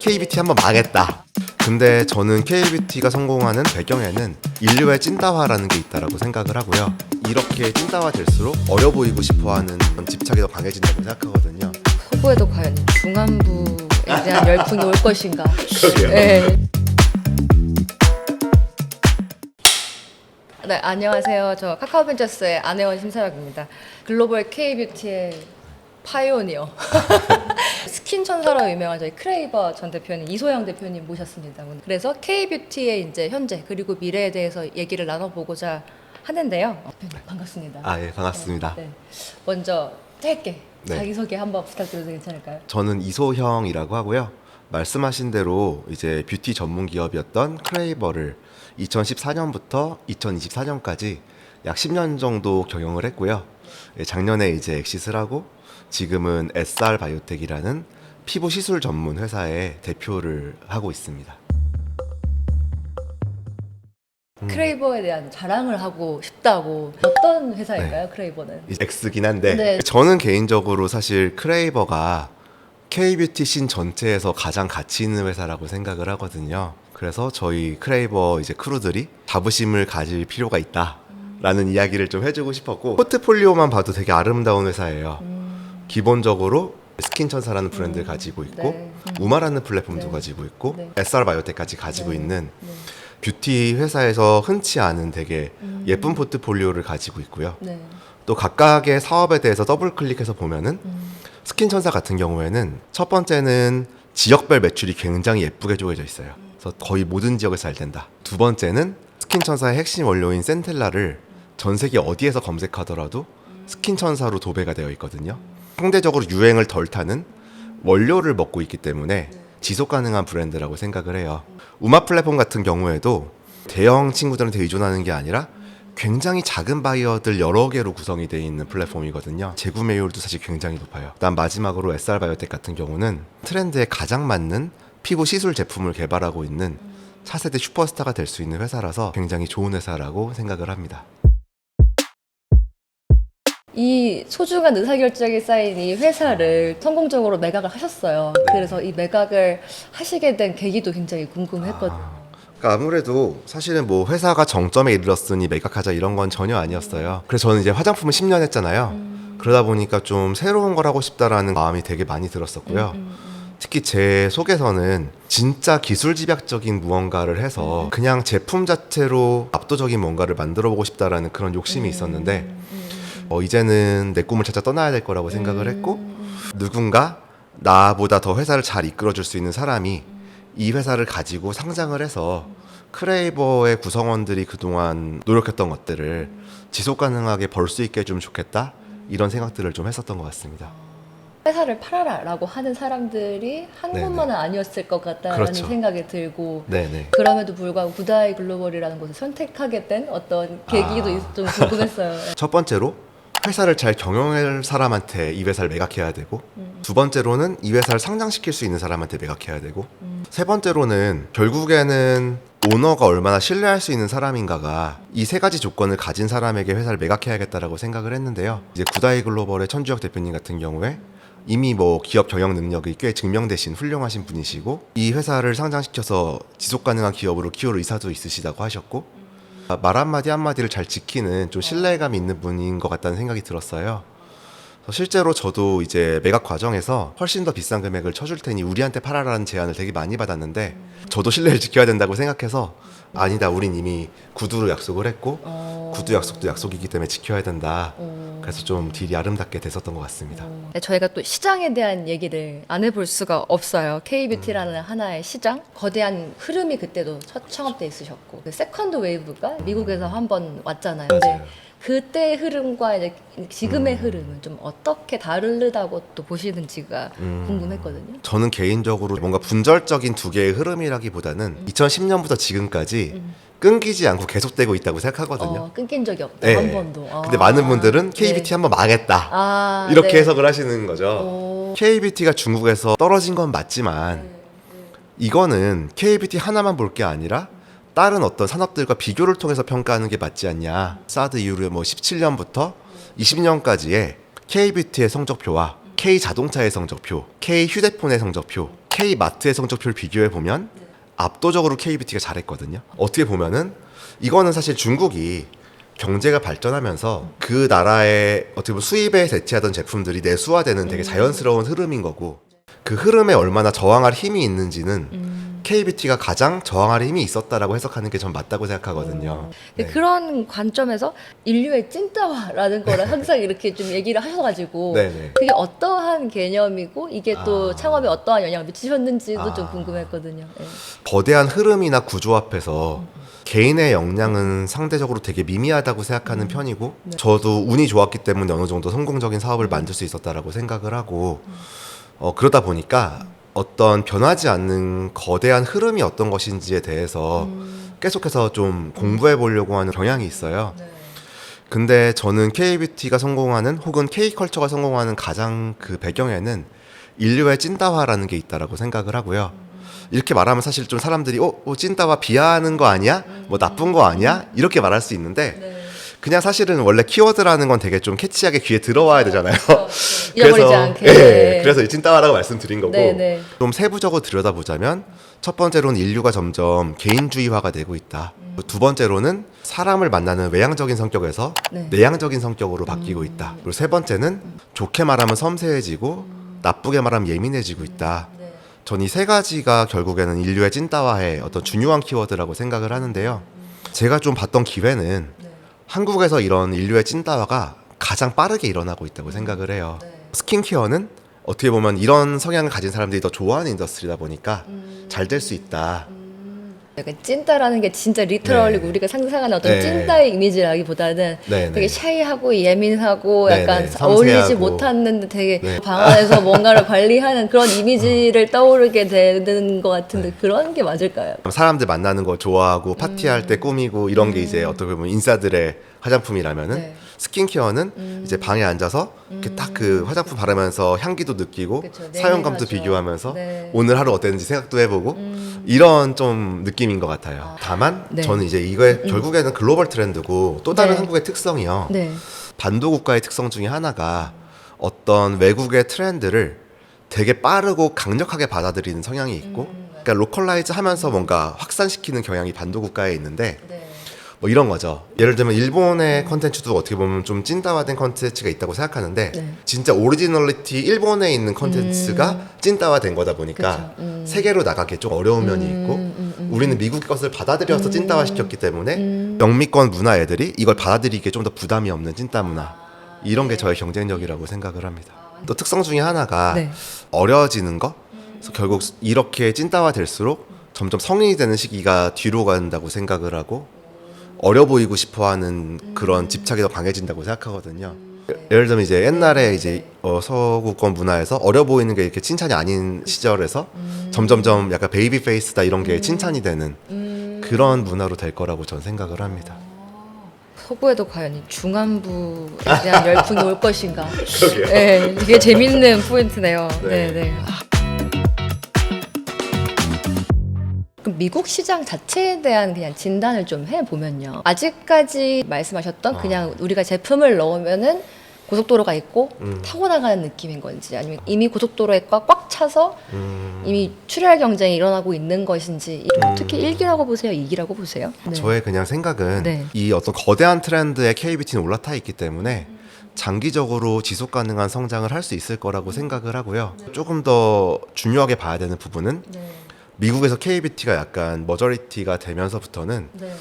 K뷰티 한번 망했다. 근데 저는 K뷰티가 성공하는 배경에는 인류의 찐따화라는 게 있다라고 생각을 하고요. 이렇게 찐따화 될수록 어려 보이고 싶어하는 집착이 더 강해진다고 생각하거든요. 후보에도 과연 중안부에 대한 열풍이 올 것인가? 그러게요. 네. 네, 안녕하세요. 저 카카오벤처스의 안혜원 심사역입니다. 글로벌 K뷰티의 파이오니어 스킨 천사로 유명한 저희 크레이버 전 대표님, 이소영 대표님 모셨습니다. 오늘. 그래서 K뷰티의 이제 현재 그리고 미래에 대해서 얘기를 나눠보고자 하는데요. 대표님 반갑습니다. 예, 반갑습니다. 네. 먼저 짧게 네. 자기소개 한번 부탁드려도 괜찮을까요? 저는 이소형이라고 하고요. 말씀하신 대로 이제 뷰티 전문 기업이었던 크레이버를 2014년부터 2024년까지 약 10년 정도 경영을 했고요. 작년에 이제 엑시스를 하고 지금은 SR 바이오텍이라는 피부 시술 전문 회사의 대표를 하고 있습니다. 크레이버에 대한 자랑을 하고 싶다고. 어떤 회사일까요, 크레이버는? X긴 한데 네. 저는 개인적으로 사실 크레이버가 K뷰티 씬 전체에서 가장 가치 있는 회사라고 생각을 하거든요. 그래서 저희 크레이버 이제 크루들이 자부심을 가질 필요가 있다라는 이야기를 좀 해주고 싶었고, 포트폴리오만 봐도 되게 아름다운 회사예요. 기본적으로 스킨 천사라는 브랜드를 가지고 있고 네. 우마라는 플랫폼도 네. 가지고 있고 네. SR 바이오텍까지 가지고 네. 있는 네. 뷰티 회사에서 흔치 않은 되게 예쁜 포트폴리오를 가지고 있고요. 네. 또 각각의 사업에 대해서 더블 클릭해서 보면은 스킨 천사 같은 경우에는 첫 번째는 지역별 매출이 굉장히 예쁘게 쪼개져 있어요. 그래서 거의 모든 지역에서 잘 된다. 두 번째는 스킨 천사의 핵심 원료인 센텔라를 전 세계 어디에서 검색하더라도 스킨 천사로 도배가 되어 있거든요. 상대적으로 유행을 덜 타는 원료를 먹고 있기 때문에 지속 가능한 브랜드라고 생각을 해요. 우마 플랫폼 같은 경우에도 대형 친구들한테 의존하는 게 아니라 굉장히 작은 바이어들 여러 개로 구성이 되어 있는 플랫폼이거든요. 재구매율도 사실 굉장히 높아요. 그다음 마지막으로 SR 바이오텍 같은 경우는 트렌드에 가장 맞는 피부 시술 제품을 개발하고 있는 차세대 슈퍼스타가 될 수 있는 회사라서 굉장히 좋은 회사라고 생각을 합니다. 이 소중한 의사결정이 쌓인 이 회사를 성공적으로 매각을 하셨어요. 그래서 이 매각을 하시게 된 계기도 굉장히 궁금했거든요. 그러니까 아무래도 사실은 뭐 회사가 정점에 이르렀으니 매각하자 이런 건 전혀 아니었어요. 그래서 저는 이제 화장품을 10년 했잖아요. 그러다 보니까 좀 새로운 걸 하고 싶다라는 마음이 되게 많이 들었었고요. 특히 제 속에서는 진짜 기술 집약적인 무언가를 해서 그냥 제품 자체로 압도적인 뭔가를 만들어 보고 싶다라는 그런 욕심이 있었는데 이제는 내 꿈을 찾아 떠나야 될 거라고 생각을 했고, 누군가 나보다 더 회사를 잘 이끌어줄 수 있는 사람이 이 회사를 가지고 상장을 해서 크레이버의 구성원들이 그동안 노력했던 것들을 지속 가능하게 벌 수 있게 해주면 좋겠다, 이런 생각들을 좀 했었던 것 같습니다. 회사를 팔아라라고 하는 사람들이 한 네네. 곳만은 아니었을 것 같다라는 그렇죠. 생각이 들고, 네네. 그럼에도 불구하고 구다이 글로벌이라는 곳을 선택하게 된 어떤 계기도 좀 궁금했어요. 첫 번째로 회사를 잘 경영할 사람한테 이 회사를 매각해야 되고, 두 번째로는 이 회사를 상장시킬 수 있는 사람한테 매각해야 되고, 세 번째로는 결국에는 오너가 얼마나 신뢰할 수 있는 사람인가가 이 세 가지 조건을 가진 사람에게 회사를 매각해야겠다라고 생각을 했는데요. 이제 구다이 글로벌의 천주혁 대표님 같은 경우에 이미 뭐 기업 경영 능력이 꽤 증명되신 훌륭하신 분이시고, 이 회사를 상장시켜서 지속 가능한 기업으로 키울 의사도 있으시다고 하셨고, 말 한마디 한마디를 잘 지키는 좀 신뢰감 있는 분인 것 같다는 생각이 들었어요. 그래서 실제로 저도 이제 매각 과정에서 훨씬 더 비싼 금액을 쳐줄 테니 우리한테 팔아라는 제안을 되게 많이 받았는데, 저도 신뢰를 지켜야 된다고 생각해서 아니다, 우린 이미 구두로 약속을 했고 구두 약속도 약속이기 때문에 지켜야 된다. 그래서 좀 딜이 아름답게 됐었던 것 같습니다. 네, 저희가 또 시장에 대한 얘기를 안 해볼 수가 없어요. K뷰티라는 하나의 시장, 거대한 흐름이 그때도 첫 창업 때 있으셨고, 그 세컨드 웨이브가 미국에서 한번 왔잖아요. 맞아요. 그때의 흐름과 이제 지금의 흐름은 좀 어떻게 다르다고 또 보시는지가 궁금했거든요. 저는 개인적으로 뭔가 분절적인 두 개의 흐름이라기보다는 2010년부터 지금까지 끊기지 않고 계속되고 있다고 생각하거든요. 끊긴 적이 없다, 네. 한 번도. 근데 많은 분들은 K뷰티 한번 망했다, 이렇게 네. 해석을 하시는 거죠. K뷰티가 중국에서 떨어진 건 맞지만 이거는 K뷰티 하나만 볼 게 아니라 다른 어떤 산업들과 비교를 통해서 평가하는 게 맞지 않냐. 사드 이후로 뭐 17년부터 20년까지의 K뷰티의 성적표와 K 자동차의 성적표, K 휴대폰의 성적표, K마트의 성적표를 비교해 보면 압도적으로 K뷰티가 잘했거든요. 어떻게 보면은 이거는 사실 중국이 경제가 발전하면서 그 나라의 어떻게 보면 수입에 대체하던 제품들이 내수화되는 되게 자연스러운 흐름인 거고, 그 흐름에 얼마나 저항할 힘이 있는지는 K뷰티가 가장 저항할 힘이 있었다라고 해석하는 게 전 맞다고 생각하거든요. 네. 그런 관점에서 인류의 찐따와라는 거를 항상 이렇게 좀 얘기를 하셔가지고 네네. 그게 어떠한 개념이고 이게 또 아. 창업에 어떠한 영향을 미치셨는지도 좀 궁금했거든요. 네. 거대한 흐름이나 구조 앞에서 개인의 역량은 상대적으로 되게 미미하다고 생각하는 편이고, 저도 운이 좋았기 때문에 어느 정도 성공적인 사업을 만들 수 있었다라고 생각을 하고, 그러다 보니까 어떤 변하지 않는 거대한 흐름이 어떤 것인지에 대해서 계속해서 좀 공부해 보려고 하는 경향이 있어요. 네. 근데 저는 K뷰티가 성공하는 혹은 K컬처가 성공하는 가장 그 배경에는 인류의 찐따화라는 게 있다라고 생각을 하고요. 이렇게 말하면 사실 좀 사람들이 찐따화 비하하는 거 아니야? 뭐 나쁜 거 아니야? 이렇게 말할 수 있는데 네. 그냥 사실은 원래 키워드라는 건 되게 좀 캐치하게 귀에 들어와야 되잖아요. 잊어버리지 않게. 예, 그래서 이 찐따화라고 말씀드린 거고, 네. 좀 세부적으로 들여다보자면 첫 번째로는 인류가 점점 개인주의화가 되고 있다. 두 번째로는 사람을 만나는 외향적인 성격에서 네. 내향적인 성격으로 바뀌고 있다. 그리고 세 번째는 좋게 말하면 섬세해지고 나쁘게 말하면 예민해지고 있다. 네. 전 이 세 가지가 결국에는 인류의 찐따화의 어떤 중요한 키워드라고 생각을 하는데요. 제가 좀 봤던 기회는 한국에서 이런 인류의 찐따화가 가장 빠르게 일어나고 있다고 생각을 해요. 스킨케어는 어떻게 보면 이런 성향을 가진 사람들이 더 좋아하는 인더스트리다 보니까 잘 될 수 있다. 약간 찐따라는 게 진짜 리터럴리 네. 우리가 상상하는 어떤 네. 찐따의 이미지라기보다는 네, 되게 네. 샤이하고 예민하고 네, 약간 네. 섬세하고. 어울리지 못하는데 되게 네. 방 안에서 뭔가를 관리하는 그런 이미지를 떠오르게 되는 것 같은데 그런 게 맞을까요? 사람들 만나는 거 좋아하고 파티할 때 꾸미고 이런 게 이제 어떻게 보면 인싸들의 화장품이라면은 네. 스킨케어는 이제 방에 앉아서 이렇게 딱 그 화장품 바르면서 향기도 느끼고 그쵸, 사용감도 내밀하죠. 비교하면서 네. 오늘 하루 어땠는지 생각도 해보고 이런 좀 느낌인 것 같아요. 다만 네. 저는 이제 이거에 결국에는 글로벌 트렌드고 또 다른 네. 한국의 특성이요. 네. 반도 국가의 특성 중에 하나가 어떤 외국의 트렌드를 되게 빠르고 강력하게 받아들이는 성향이 있고, 그러니까 로컬라이즈 하면서 뭔가 확산시키는 경향이 반도 국가에 있는데, 네. 뭐 이런 거죠. 예를 들면 일본의 컨텐츠도 어떻게 보면 좀 찐따화된 컨텐츠가 있다고 생각하는데 네. 진짜 오리지널리티 일본에 있는 컨텐츠가 찐따화된 거다 보니까 세계로 나가기 좀 어려운 면이 있고, 우리는 미국 것을 받아들여서 찐따화 시켰기 때문에 영미권 문화 애들이 이걸 받아들이기에 좀 더 부담이 없는 찐따 문화, 이런 게 저의 경쟁력이라고 생각을 합니다. 또 특성 중에 하나가 네. 어려지는 거. 그래서 결국 이렇게 찐따화 될수록 점점 성인이 되는 시기가 뒤로 간다고 생각을 하고 어려 보이고 싶어하는 그런 집착이 더 강해진다고 생각하거든요. 예를 들면 이제 옛날에 이제 서구권 문화에서 어려 보이는 게 이렇게 칭찬이 아닌 시절에서 점점점 약간 베이비 페이스다 이런 게 칭찬이 되는 그런 문화로 될 거라고 전 생각을 합니다. 서구에도 과연 이 중안부에 대한 열풍이 올 것인가? 그러게요. 네, 이게 재밌는 포인트네요. 네. 네. 그럼 미국 시장 자체에 대한 그냥 진단을 좀 해보면요. 아직까지 말씀하셨던 그냥 우리가 제품을 넣으면은 고속도로가 있고 타고 나가는 느낌인 건지, 아니면 이미 고속도로에 꽉 차서 이미 출혈 경쟁이 일어나고 있는 것인지, 특히 1기라고 보세요, 2기라고 보세요? 네. 저의 그냥 생각은 네. 이 어떤 거대한 트렌드에 K뷰티는 올라타 있기 때문에 장기적으로 지속 가능한 성장을 할 수 있을 거라고 생각을 하고요. 조금 더 중요하게 봐야 되는 부분은 네. 미국에서 K뷰티가 약간 머저리티가 되면서부터는 네.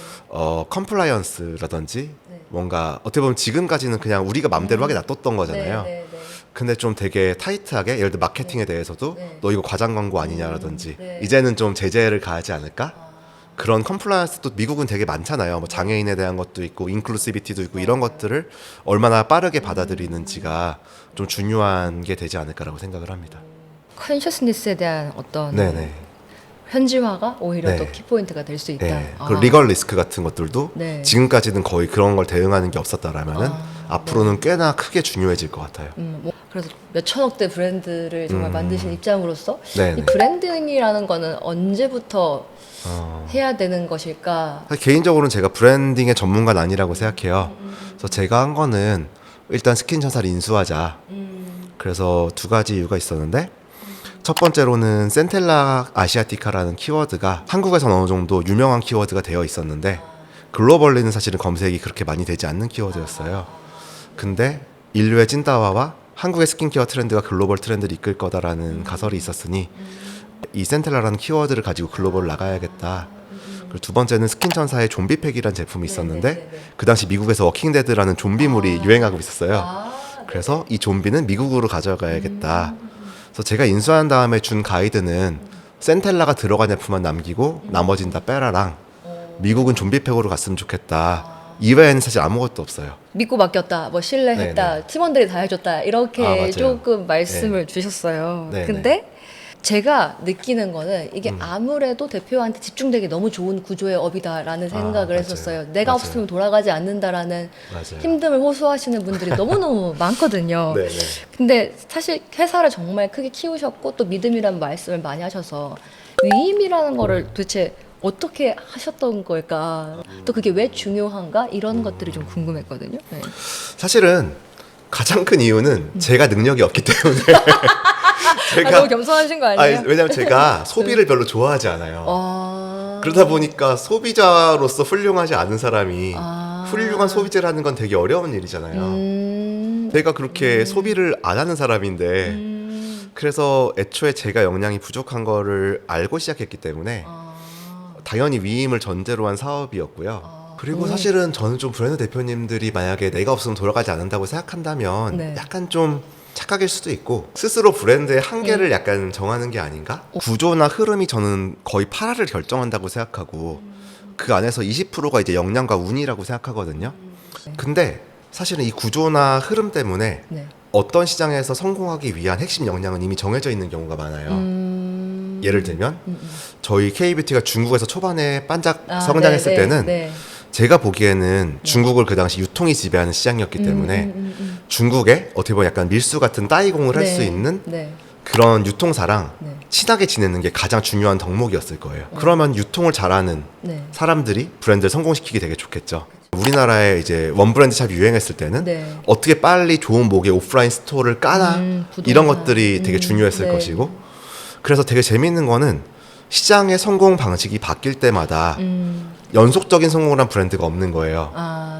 컴플라이언스라든지 네. 뭔가 어떻게 보면 지금까지는 그냥 우리가 맘대로 하게 놔뒀던 거잖아요. 네. 근데 좀 되게 타이트하게, 예를 들어 마케팅에 대해서도 네. 너 이거 과장 광고 아니냐라든지 네. 이제는 좀 제재를 가하지 않을까? 그런 컴플라이언스도 미국은 되게 많잖아요. 뭐 장애인에 대한 것도 있고 인클루시비티도 있고 이런 것들을 얼마나 빠르게 받아들이는지가 좀 중요한 게 되지 않을까라고 생각을 합니다. 컨셔스니스에 대한 어떤 네네. 현지화가 오히려 네. 또 키포인트가 될 수 있다. 네. 그리고 리걸 리스크 같은 것들도 네. 지금까지는 거의 그런 걸 대응하는 게 없었다라면은 앞으로는 꽤나 크게 중요해질 것 같아요. 그래서 몇 천억대 브랜드를 정말 만드신 입장으로서 네네. 이 브랜딩이라는 거는 언제부터 어. 해야 되는 것일까? 사실 개인적으로는 제가 브랜딩의 전문가는 아니라고 생각해요. 그래서 제가 한 거는 일단 스킨 전사를 인수하자. 그래서 두 가지 이유가 있었는데, 첫 번째로는 센텔라 아시아티카라는 키워드가 한국에서는 어느 정도 유명한 키워드가 되어 있었는데 글로벌리는 사실은 검색이 그렇게 많이 되지 않는 키워드였어요. 근데 인류의 찐따와와 한국의 스킨케어 트렌드가 글로벌 트렌드를 이끌 거다라는 가설이 있었으니 이 센텔라라는 키워드를 가지고 글로벌 나가야겠다. 그리고 두 번째는 스킨천사의 좀비팩이라는 제품이 있었는데 그 당시 미국에서 워킹데드라는 좀비물이 유행하고 있었어요. 그래서 이 좀비는 미국으로 가져가야겠다. 그래서 제가 인수한 다음에 준 가이드는 센텔라가 들어간 제품만 남기고 나머진 다 빼라랑 미국은 좀비팩으로 갔으면 좋겠다. 이외에는 사실 아무것도 없어요. 믿고 맡겼다, 뭐 신뢰했다, 네네. 팀원들이 다 해줬다 이렇게 맞아요. 조금 말씀을 주셨어요. 네네. 근데 제가 느끼는 거는 이게 아무래도 대표한테 집중되기 너무 좋은 구조의 업이다라는 생각을 맞아요. 했었어요. 내가 맞아요. 없으면 돌아가지 않는다라는 맞아요. 힘듦을 호소하시는 분들이 너무너무 많거든요. 네네. 근데 사실 회사를 정말 크게 키우셨고 또 믿음이라는 말씀을 많이 하셔서 위임이라는 거를 도대체 어떻게 하셨던 걸까? 또 그게 왜 중요한가? 이런 것들이 좀 궁금했거든요. 네. 사실은 가장 큰 이유는 제가 능력이 없기 때문에 너무 겸손하신 거 아니에요? 왜냐면 제가 소비를 별로 좋아하지 않아요. 그러다 보니까 소비자로서 훌륭하지 않은 사람이 훌륭한 소비자라는 건 되게 어려운 일이잖아요. 제가 그렇게 소비를 안 하는 사람인데 그래서 애초에 제가 역량이 부족한 거를 알고 시작했기 때문에 당연히 위임을 전제로 한 사업이었고요. 그리고 사실은 저는 좀 브랜드 대표님들이 만약에 내가 없으면 돌아가지 않는다고 생각한다면 네. 약간 좀 착각일 수도 있고 스스로 브랜드의 한계를 약간 정하는 게 아닌가? 구조나 흐름이 저는 거의 8할을 결정한다고 생각하고 그 안에서 20%가 이제 역량과 운이라고 생각하거든요. 근데 사실은 이 구조나 흐름 때문에 네. 어떤 시장에서 성공하기 위한 핵심 역량은 이미 정해져 있는 경우가 많아요. 예를 들면 저희 K뷰티가 중국에서 초반에 반짝 성장했을 때는 제가 보기에는 중국을 그 당시 유통이 지배하는 시장이었기 때문에 중국에 어떻게 보면 약간 밀수 같은 따이공을 할 수 있는 그런 유통사랑 친하게 지내는 게 가장 중요한 덕목이었을 거예요. 그러면 유통을 잘하는 사람들이 브랜드를 성공시키기 되게 좋겠죠. 우리나라에 이제 원 브랜드 샵이 유행했을 때는 어떻게 빨리 좋은 목의 오프라인 스토어를 까나 이런 것들이 되게 중요했을 것이고 그래서 되게 재밌는 거는 시장의 성공 방식이 바뀔 때마다 연속적인 성공을 한 브랜드가 없는 거예요.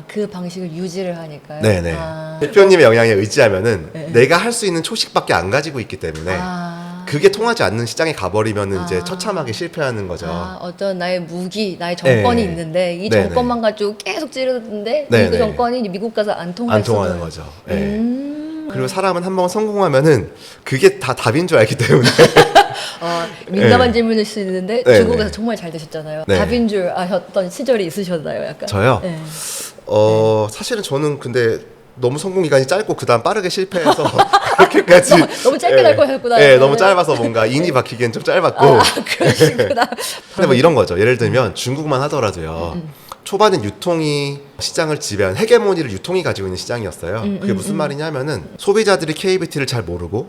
그 방식을 유지를 하니까요. 네네. 대표님의 영향에 의지하면은 내가 할 수 있는 초식밖에 안 가지고 있기 때문에 그게 통하지 않는 시장에 가버리면은 이제 처참하게 실패하는 거죠. 어떤 나의 무기, 나의 정권이 네. 있는데 이 네네. 정권만 가지고 계속 찌르는데 네네. 그 정권이 이제 미국 가서 안 통해서 안 통하는 거죠. 그리고 사람은 한번 성공하면은 그게 다 답인 줄 알기 때문에 민감한 질문일 수 있는데 네네. 중국에서 정말 잘 되셨잖아요. 네. 답인 줄 아셨던 시절이 있으셨나요? 약간? 저요? 네. 사실은 저는 근데 너무 성공 기간이 짧고 그다음 빠르게 실패해서 그렇게까지 너무 짧게 날 거였구나. 네, 너무 짧아서 뭔가 인이 박히기엔 좀 짧았고. 그러시구나. 근데 뭐 이런 거죠. 예를 들면 중국만 하더라도요. 초반엔 유통이 시장을 지배한 헤게모니를 유통이 가지고 있는 시장이었어요. 그게 무슨 말이냐면은 소비자들이 K뷰티를 잘 모르고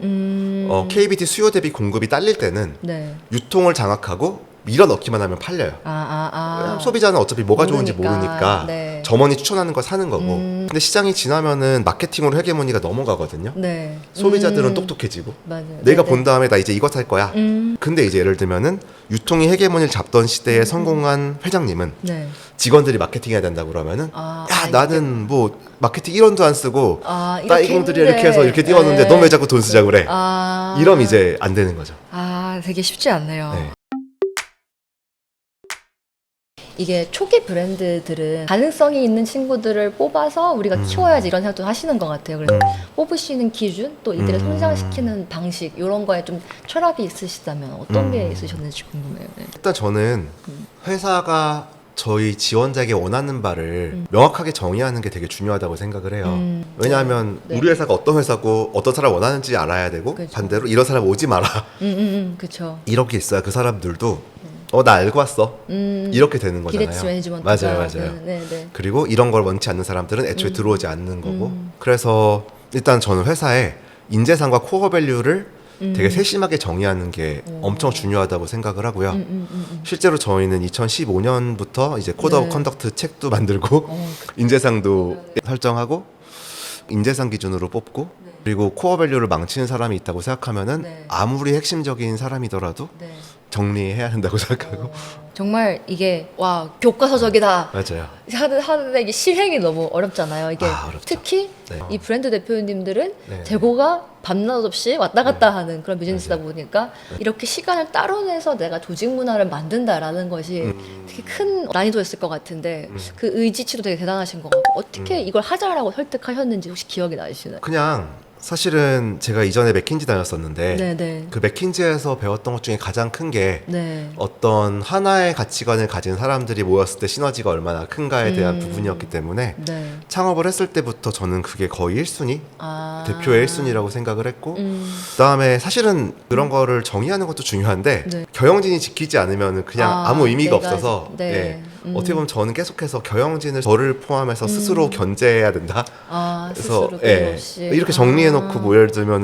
K뷰티 수요 대비 공급이 딸릴 때는 네. 유통을 장악하고 밀어 넣기만 하면 팔려요. 왜냐면 소비자는 어차피 뭐가 좋은지 모르니까 네. 점원이 추천하는 걸 사는 거고. 근데 시장이 지나면은 마케팅으로 헤게모니가 넘어가거든요. 네. 소비자들은 똑똑해지고 맞아요. 내가 네, 본 다음에 나 이제 이거 살 거야. 근데 이제 예를 들면은 유통이 헤게모니를 잡던 시대에 성공한 회장님은 네. 직원들이 마케팅 해야 된다고 그러면은 이게- 나는 뭐 마케팅 1원도 안 쓰고 이렇게 따이공들이 했는데. 이렇게 해서 이렇게 띄웠는데 넌 왜 자꾸 돈 쓰자 그래. 이러면 이제 안 되는 거죠. 되게 쉽지 않네요. 네. 이게 초기 브랜드들은 가능성이 있는 친구들을 뽑아서 우리가 키워야지 이런 생각도 하시는 것 같아요. 그래서 뽑으시는 기준, 또 이들을 성장시키는 방식 이런 거에 좀 철학이 있으시다면 어떤 게 있으셨는지 궁금해요. 네. 일단 저는 회사가 저희 지원자에게 원하는 바를 명확하게 정의하는 게 되게 중요하다고 생각을 해요. 왜냐하면 네. 우리 회사가 어떤 회사고 어떤 사람 원하는지 알아야 되고 그렇죠. 반대로 이런 사람 오지 마라. 그렇죠. 이렇게 있어야 그 사람들도 나 알고 왔어. 이렇게 되는 거잖아요. 기대치 매니지먼트가. 맞아요. 네. 그리고 이런 걸 원치 않는 사람들은 애초에 들어오지 않는 거고. 그래서 일단 저는 회사에 인재상과 코어 밸류를 되게 세심하게 정의하는 게 엄청 중요하다고 생각을 하고요. 실제로 저희는 2015년부터 이제 코드 오브 컨덕트 책도 만들고 인재상도 설정하고 인재상 기준으로 뽑고 그리고 코어 밸류를 망치는 사람이 있다고 생각하면은 네. 아무리 핵심적인 사람이더라도 네. 정리해야 된다고 생각하고. 정말 이게 와 교과서적이다 맞아요. 하는데 이게 실행이 너무 어렵잖아요. 이게 어렵죠. 특히 네. 이 브랜드 대표님들은 네. 재고가 밤낮 없이 왔다 갔다 하는 그런 비즈니스다 보니까 네. 이렇게 시간을 따로 내서 내가 조직 문화를 만든다라는 것이 되게 큰 난이도였을 것 같은데 그 의지치도 되게 대단하신 것 같고 어떻게 이걸 하자라고 설득하셨는지 혹시 기억이 나시나요? 그냥 사실은 제가 이전에 맥킨지 다녔었는데 네네. 그 맥킨지에서 배웠던 것 중에 가장 큰 게 네. 어떤 하나의 가치관을 가진 사람들이 모였을 때 시너지가 얼마나 큰가에 대한 부분이었기 때문에 네. 창업을 했을 때부터 저는 그게 거의 1순위? 아. 대표의 1순위라고 생각을 했고 그다음에 사실은 그런 거를 정의하는 것도 중요한데 네. 경영진이 지키지 않으면 그냥 아, 아무 의미가 내가 없어서 네. 예. 어떻게 보면 저는 계속해서 경영진을 저를 포함해서 스스로 견제해야 된다. 아, 그래서 스스로 예, 끊임없이. 이렇게 정리해놓고 뭐 예를 들면은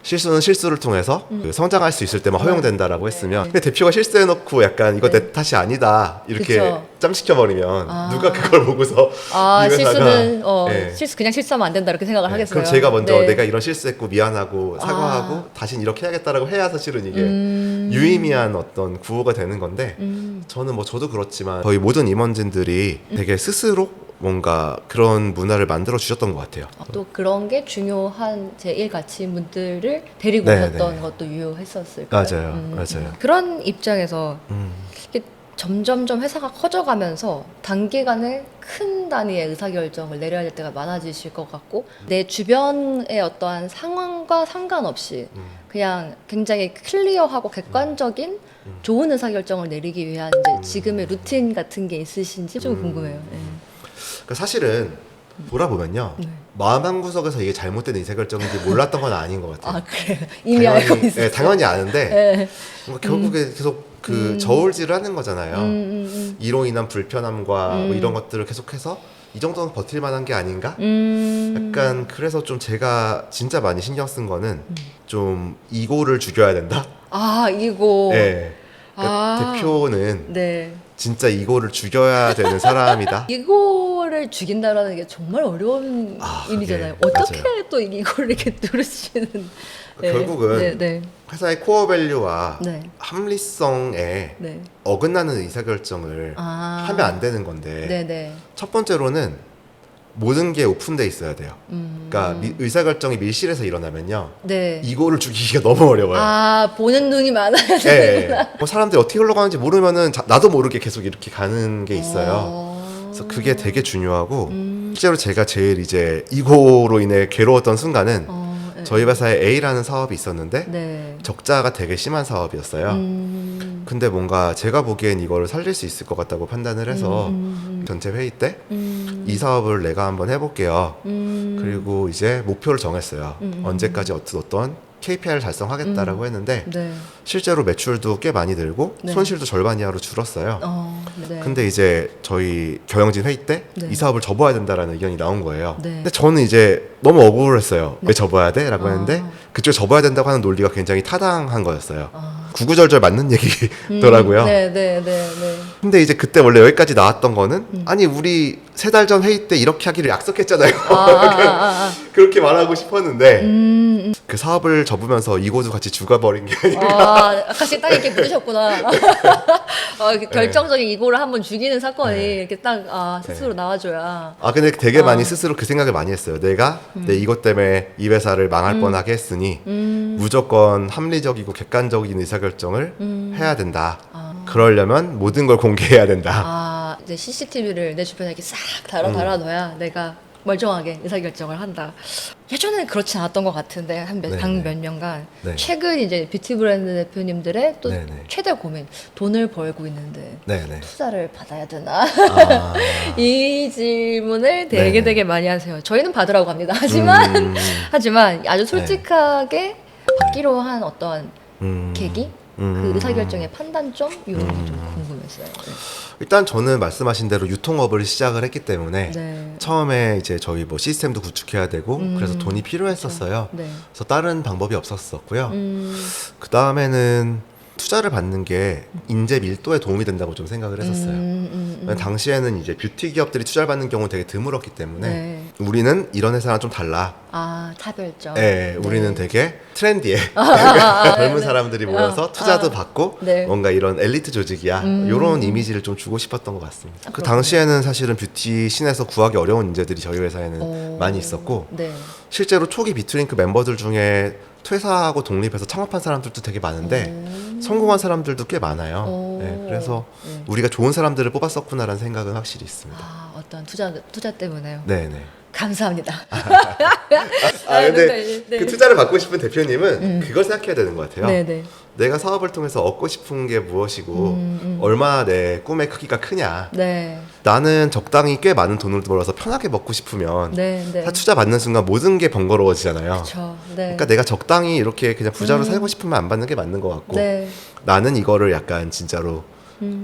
실수는 실수를 통해서 그 성장할 수 있을 때만 허용된다라고 했으면 근데 대표가 실수해놓고 약간 이거 네. 내 탓이 아니다 이렇게 그쵸. 짬시켜버리면 아. 누가 그걸 보고서 아, 이 회사가 실수는 예. 실수 그냥 실수하면 안 된다 이렇게 생각을 하겠어요. 그럼 제가 먼저 네. 내가 이런 실수했고 미안하고 사과하고 다신 이렇게 해야겠다라고 해야 사실은 이게 유의미한 어떤 구호가 되는 건데 저는 뭐 저도 그렇지만 거의 모든 임원진들이 되게 스스로 뭔가 그런 문화를 만들어 주셨던 것 같아요. 또 그런 게 중요한 제1 가치분들을 데리고 네, 오셨던 네. 것도 유효했었을까요? 맞아요, 맞아요. 그런 입장에서 음. 이렇게 점점점 회사가 커져가면서 단기간에 큰 단위의 의사결정을 내려야 될 때가 많아지실 것 같고 내 주변의 어떠한 상황과 상관없이 그냥 굉장히 클리어하고 객관적인 좋은 의사결정을 내리기 위한 이제 지금의 루틴 같은 게 있으신지 좀 궁금해요. 네. 그러니까 사실은 돌아보면요 마음 한 구석에서 이게 잘못된 의사결정인지 몰랐던 건 아닌 것 같아요. 아 그래요? 이미 알고 있어요. 네, 당연히 아는데 네. 뭔가 결국에 계속 그 저울질을 하는 거잖아요. 이로 인한 불편함과 뭐 이런 것들을 계속해서 이 정도는 버틸 만한 게 아닌가? 약간 그래서 좀 제가 진짜 많이 신경 쓴 거는 좀 이고를 죽여야 된다. 아 이거. 네. 그러니까 아. 대표는 네. 진짜 이고를 죽여야 되는 사람이다. 이거를 죽인다라는 게 정말 어려운 아, 일이잖아요. 그게, 어떻게 맞아요. 또 이걸 이렇게 누르시는? 결국은 네, 네, 회사의 코어 밸류와 네. 합리성에 네. 어긋나는 의사결정을 아. 하면 안 되는 건데 네, 네. 첫 번째로는 모든 게 오픈돼 있어야 돼요. 그러니까 의사결정이 밀실에서 일어나면요 네. 이거를 죽이기가 너무 어려워요. 아 보는 눈이 많아야 예, 되는구나. 예. 뭐 사람들이 어떻게 흘러가는지 모르면은 나도 모르게 계속 이렇게 가는 게 있어요. 그래서 그게 되게 중요하고 실제로 제가 제일 이제 이거로 인해 괴로웠던 순간은 네. 저희 회사에 A라는 사업이 있었는데 네. 적자가 되게 심한 사업이었어요. 근데 뭔가 제가 보기엔 이거를 살릴 수 있을 것 같다고 판단을 해서 전체 회의 때 이 사업을 내가 한번 해볼게요. 그리고 이제 목표를 정했어요. 언제까지 어떤 KPI를 달성하겠다라고 했는데 네. 실제로 매출도 꽤 많이 늘고 네. 손실도 절반 이하로 줄었어요. 네. 근데 이제 저희 경영진 회의 때 이 네. 사업을 접어야 된다라는 의견이 나온 거예요. 네. 근데 저는 이제 너무 억울했어요. 왜 접어야 돼? 라고 아. 했는데 그쪽에 접어야 된다고 하는 논리가 굉장히 타당한 거였어요. 아. 구구절절 맞는 얘기더라고요. 네, 네, 네, 네. 근데 이제 그때 원래 여기까지 나왔던 거는 아니 우리 3달 전 회의 때 이렇게 하기를 약속했잖아요. 그렇게 말하고 싶었는데 그 사업을 접으면서 이고도 같이 죽어버린 게 아니라 아까씩 딱 이렇게 부르셨구나. 이렇게 결정적인 이고를 한번 죽이는 사건이 이렇게 딱 스스로 나와줘야. 근데 되게 많이 스스로 그 생각을 많이 했어요. 내가 내 이것 때문에 이 회사를 망할 뻔하게 했으니 무조건 합리적이고 객관적인 의사결정을 해야 된다. 그러려면 모든 걸 공개해야 된다. 이제 CCTV를 내 주변에 이렇게 싹 달아놔야 내가 멀쩡하게 의사결정을 한다. 예전에는 그렇지 않았던 것 같은데 한 몇 년간 네. 최근 이제 뷰티 브랜드 대표님들의 또 네네. 최대 고민 돈을 벌고 있는데 네네. 투자를 받아야 되나 아, 이 질문을 되게 네네. 되게 많이 하세요. 저희는 받으라고 합니다. 하지만 아주 솔직하게 받기로 한 어떤 계기 그 의사결정의 판단점 이런 게 좀 궁금했어요. 네. 일단 저는 말씀하신 대로 유통업을 시작을 했기 때문에 네. 처음에 이제 저희 뭐 시스템도 구축해야 되고 그래서 돈이 필요했었어요. 네. 그래서 다른 방법이 없었었고요. 그 다음에는 투자를 받는 게 인재 밀도에 도움이 된다고 좀 생각을 했었어요. 당시에는 이제 뷰티 기업들이 투자를 받는 경우는 되게 드물었기 때문에 네. 우리는 이런 회사랑 좀 달라. 아, 차별점. 네, 우리는 되게 트렌디해. 젊은 사람들이 모여서 투자도 받고 네. 뭔가 이런 엘리트 조직이야. 이런 이미지를 좀 주고 싶었던 것 같습니다. 그 당시에는 사실은 뷰티 씬에서 구하기 어려운 인재들이 저희 회사에는 많이 있었고 네. 실제로 초기 비트링크 멤버들 중에 퇴사하고 독립해서 창업한 사람들도 되게 많은데 성공한 사람들도 꽤 많아요. 네, 그래서 우리가 좋은 사람들을 뽑았었구나라는 생각은 확실히 있습니다. 아, 어떤 투자 때문에요. 네네. 감사합니다. 근데 네. 그 투자를 받고 싶은 대표님은 그걸 생각해야 되는 것 같아요. 네네. 내가 사업을 통해서 얻고 싶은 게 무엇이고 얼마나 내 꿈의 크기가 크냐. 네. 나는 적당히 꽤 많은 돈을 벌어서 편하게 먹고 싶으면 네. 네. 투자 받는 순간 모든 게 번거로워지잖아요. 그렇죠. 네. 그러니까 내가 적당히 이렇게 그냥 부자로 살고 싶으면 안 받는 게 맞는 것 같고 네. 나는 이거를 약간 진짜로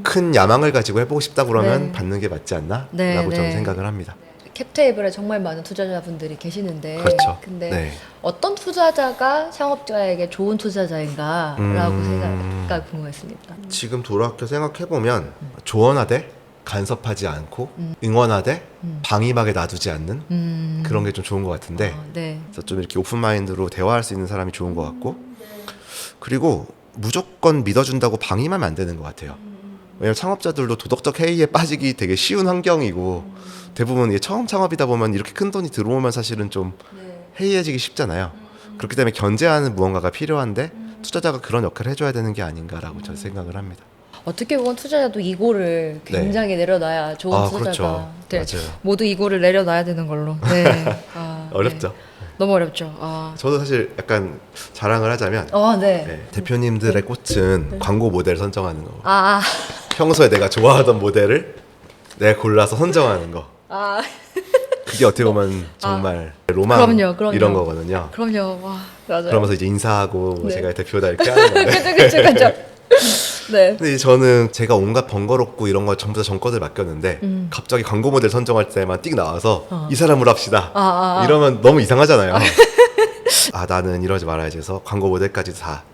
큰 야망을 가지고 해보고 싶다 그러면 네. 받는 게 맞지 않나? 네, 라고 저는 네. 생각을 합니다. 캡테이블에 정말 많은 투자자분들이 계시는데 그렇죠. 근데 네. 어떤 투자자가 창업자에게 좋은 투자자인가라고 생각가 궁금했습니다. 지금 돌아켜 생각해보면 조언하되 간섭하지 않고 응원하되 방임하게 놔두지 않는 그런 게 좀 좋은 것 같은데 네. 그래서 좀 이렇게 오픈마인드로 대화할 수 있는 사람이 좋은 것 같고 그리고 무조건 믿어준다고 방임하면 안 되는 것 같아요. 왜냐면 창업자들도 도덕적 해이에 빠지기 되게 쉬운 환경이고 대부분 이게 처음 창업이다 보면 이렇게 큰 돈이 들어오면 사실은 좀 해이해지기 쉽잖아요. 그렇기 때문에 견제하는 무언가가 필요한데 투자자가 그런 역할을 해줘야 되는 게 아닌가라고 저는 생각을 합니다. 어떻게 보면 투자자도 이고를 굉장히 내려놔야 좋은 투자자가 그렇죠. 네, 맞아요. 모두 이고를 내려놔야 되는 걸로. 네. 아, 어렵죠. 네. 너무 어렵죠. 아, 저도 사실 약간 자랑을 하자면 네. 네, 대표님들의 꽃은 광고 모델 선정하는 거. 아, 평소에 내가 좋아하던 모델을 내가 골라서 선정하는 거. 아, 그게 어떻게 보면 정말 로망 그럼요. 이런 거거든요. 그럼요. 와, 맞아요. 그러면서 이제 인사하고 네. 제가 대표다 이렇게 하는 건데. 그죠. 네. 근데 이제 저는 제가 온갖 번거롭고 이런 걸 전부 다 정권을 맡겼는데 갑자기 광고 모델 선정할 때만 띡 나와서 이 사람으로 합시다. 이러면 너무 이상하잖아요. 아 나는 이러지 말아야지 해서 광고 모델까지 다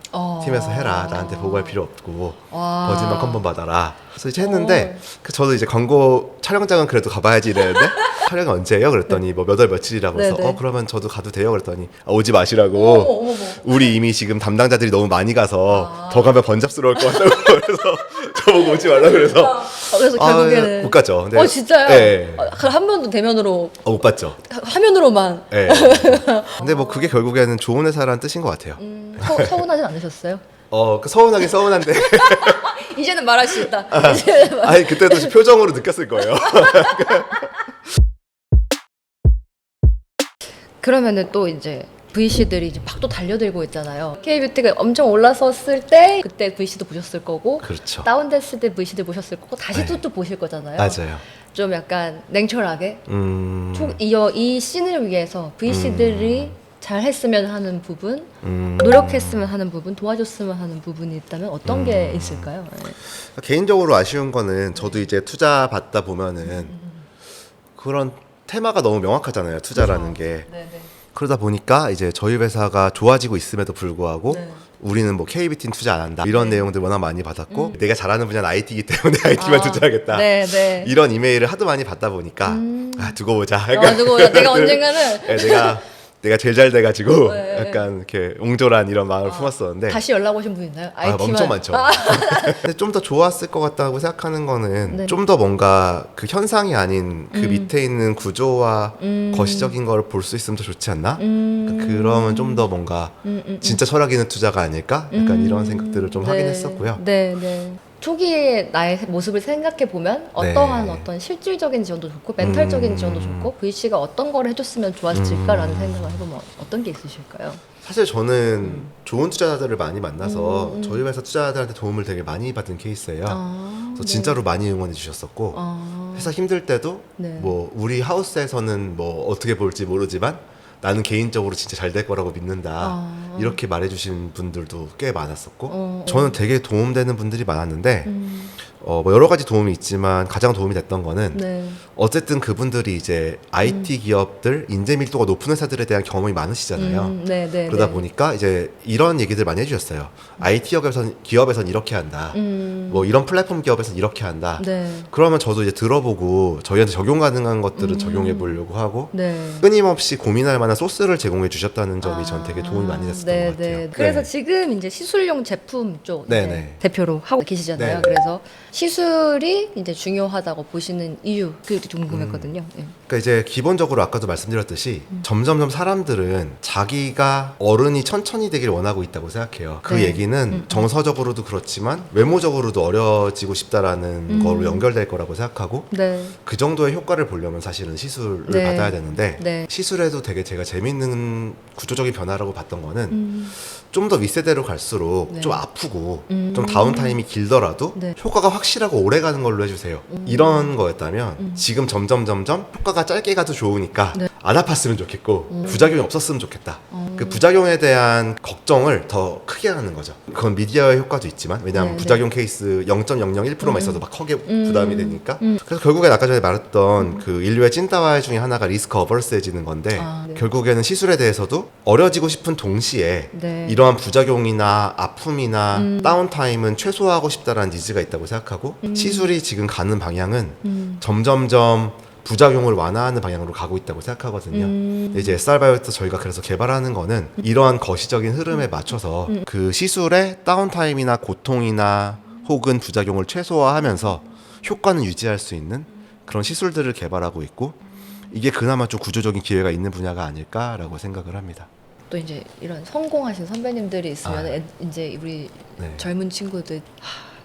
팀에서 해라. 나한테 보고할 필요 없고 버즈만 컨펌 받아라. 그래서 이제 했는데 저도 이제 광고 촬영장은 그래도 가봐야지 이랬는데 촬영이 언제예요? 그랬더니 뭐 몇 월 며칠이라고 해서 네네. 그러면 저도 가도 돼요? 그랬더니 오지 마시라고. 어머. 우리 이미 지금 담당자들이 너무 많이 가서 더 가면 번잡스러울 것 같다고 그래서 저보고 오지 말라 그래서 그래서 결국에는 못 갔죠. 근데, 진짜요? 네. 그럼 한 번도 대면으로 못 봤죠. 화면으로만 네. 근데 뭐 그게 결국에는 좋은 회사라는 뜻인 것 같아요. 서운하진 않으셨어요? 그 서운하긴 서운한데 이제는 말할 수 있다. 아니 그때도 표정으로 느꼈을 거예요. 그러면은 또 이제 VC들이 이제 막 또 달려들고 있잖아요. K뷰티가 엄청 올라섰을 때 그때 VC도 보셨을 거고 그렇죠. 다운됐을 때 VC들 보셨을 거고 다시 네. 또 보실 거잖아요. 맞아요. 좀 약간 냉철하게 음, 이 씬을 위해서 VC들이 잘 했으면 하는 부분, 음. 노력했으면 하는 부분, 도와줬으면 하는 부분이 있다면 어떤 게 있을까요? 네. 개인적으로 아쉬운 거는 저도 이제 투자 받다 보면은 그런 테마가 너무 명확하잖아요. 투자라는 게. 네네. 그러다 보니까 이제 저희 회사가 좋아지고 있음에도 불구하고 네. 우리는 뭐 KBT는 투자 안 한다 이런 내용들 워낙 많이 받았고 내가 잘하는 분야는 IT이기 때문에 IT만 투자하겠다 네. 이런 이메일을 하도 많이 받다 보니까 두고 보자. 누구 내가 언젠가는 네, 내가 제일 잘 돼가지고 네. 약간 이렇게 옹졸한 이런 마음을 품었었는데 다시 연락 오신 분 있나요? IT만. 엄청 많죠. 근데 좀 더 좋았을 것 같다고 생각하는 거는 네. 좀 더 뭔가 그 현상이 아닌 그 밑에 있는 구조와 거시적인 걸 볼 수 있으면 더 좋지 않나? 그러면 좀 더 뭔가 진짜 철학 있는 투자가 아닐까? 약간 이런 생각들을 좀 하긴 했었고요. 네. 초기에 나의 모습을 생각해 보면 어떠한 어떤 실질적인 지원도 좋고 멘탈적인 지원도 좋고 VC가 어떤 걸 해줬으면 좋았을까라는 생각을 해보면 어떤 게 있으실까요? 사실 저는 좋은 투자자들을 많이 만나서 저희 회사 투자자들한테 도움을 되게 많이 받은 케이스예요. 그래서 진짜로 많이 응원해 주셨었고 회사 힘들 때도 네. 뭐 우리 하우스에서는 뭐 어떻게 볼지 모르지만 나는 개인적으로 진짜 잘 될 거라고 믿는다 이렇게 말해주신 분들도 꽤 많았었고 저는 되게 도움되는 분들이 많았는데 뭐 여러 가지 도움이 있지만 가장 도움이 됐던 거는 네. 어쨌든 그분들이 이제 IT 기업들 인재 밀도가 높은 회사들에 대한 경험이 많으시잖아요. 네, 네, 그러다 네. 보니까 이제 이런 얘기들 많이 해주셨어요. IT 기업에선 이렇게 한다. 뭐 이런 플랫폼 기업에선 이렇게 한다. 네. 그러면 저도 이제 들어보고 저희한테 적용 가능한 것들을 적용해 보려고 하고 네. 끊임없이 고민할 만한 소스를 제공해 주셨다는 점이 전 되게 도움이 많이 됐었던 네, 것 같아요. 네. 그래서 네. 지금 이제 시술용 제품 쪽 네, 이제 네. 대표로 하고 계시잖아요. 네. 그래서 시술이 이제 중요하다고 보시는 이유 그게 좀 궁금했거든요. 네. 그러니까 이제 기본적으로 아까도 말씀드렸듯이 점점점 사람들은 자기가 어른이 천천히 되길 원하고 있다고 생각해요. 그 네. 얘기는 정서적으로도 그렇지만 외모적으로도 어려지고 싶다라는 거로 연결될 거라고 생각하고 네. 그 정도의 효과를 보려면 사실은 시술을 네. 받아야 되는데 네. 시술에도 되게 제가 재밌는 구조적인 변화라고 봤던 거는 좀 더 윗세대로 갈수록 네. 좀 아프고 좀 다운타임이 길더라도 네. 효과가 확실하고 오래 가는 걸로 해주세요. 이런 거였다면 지금 점점 효과가 짧게 가도 좋으니까 네. 안 아팠으면 좋겠고 부작용이 없었으면 좋겠다. 그 부작용에 대한 걱정을 더 크게 하는 거죠. 그건 미디어의 효과도 있지만 왜냐하면 네, 부작용 케이스 0.001%만 있어도 막 크게 부담이 되니까 그래서 결국엔 아까 전에 말했던 그 인류의 찐따와의 중에 하나가 리스크 어버스해지는 건데 네. 결국에는 시술에 대해서도 어려지고 싶은 동시에 네. 이러한 부작용이나 아픔이나 다운타임은 최소화하고 싶다라는 니즈가 있다고 생각하고 시술이 지금 가는 방향은 점점점 부작용을 완화하는 방향으로 가고 있다고 생각하거든요. 근데 이제 SR바이오에서 저희가 그래서 개발하는 거는 이러한 거시적인 흐름에 맞춰서 그 시술의 다운타임이나 고통이나 혹은 부작용을 최소화하면서 효과는 유지할 수 있는 그런 시술들을 개발하고 있고 이게 그나마 좀 구조적인 기회가 있는 분야가 아닐까라고 생각을 합니다. 또 이제 이런 성공하신 선배님들이 있으면 이제 우리 네. 젊은 친구들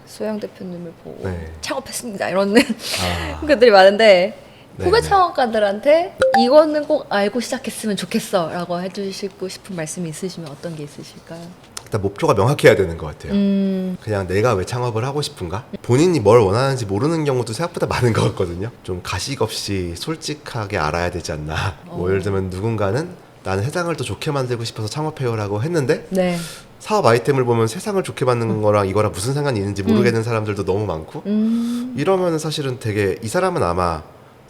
소영 대표님을 보고 네. 창업했습니다 이런 아, 것들이 많은데 네, 후배 네. 창업가들한테 이거는 꼭 알고 시작했으면 좋겠어 라고 해주시고 싶은 말씀이 있으시면 어떤 게 있으실까요? 일단 목표가 명확해야 되는 것 같아요. 그냥 내가 왜 창업을 하고 싶은가? 본인이 뭘 원하는지 모르는 경우도 생각보다 많은 것 같거든요. 좀 가식 없이 솔직하게 알아야 되지 않나. 뭐 예를 들면 누군가는 나는 세상을 더 좋게 만들고 싶어서 창업해요라고 했는데 네. 사업 아이템을 보면 세상을 좋게 만드는 거랑 이거랑 무슨 상관이 있는지 모르겠는 사람들도 너무 많고 이러면 사실은 되게 이 사람은 아마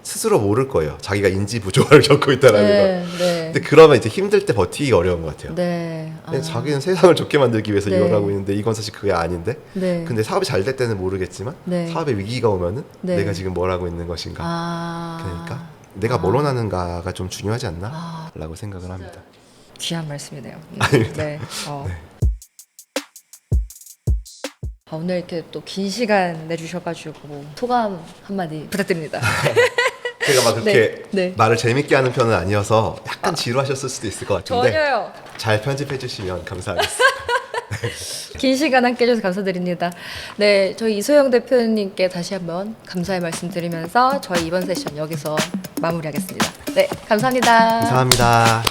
스스로 모를 거예요. 자기가 인지 부조화를 겪고 있다라는 네, 거. 네. 근데 그러면 이제 힘들 때 버티기가 어려운 것 같아요. 네. 근데 자기는 세상을 좋게 만들기 위해서 네. 이걸 하고 있는데 이건 사실 그게 아닌데 네. 근데 사업이 잘 될 때는 모르겠지만 네. 사업에 위기가 오면은 네. 내가 지금 뭘 하고 있는 것인가 그러니까 내가 뭘 원하는가가 좀 중요하지 않나 라고 생각을 합니다. 귀한 말씀이네요. 아닙니다. 네. 오늘 이렇게 또 긴 시간 내주셔가지고 소감 한마디 부탁드립니다. 제가 막 그렇게 네, 네. 말을 재밌게 하는 편은 아니어서 약간 지루하셨을 수도 있을 것 같은데 전혀요. 잘 편집해 주시면 감사하겠습니다. 긴 시간 함께 해주셔서 감사드립니다. 네, 저희 이소영 대표님께 다시 한번 감사의 말씀드리면서 저희 이번 세션 여기서 마무리하겠습니다. 네, 감사합니다. 감사합니다.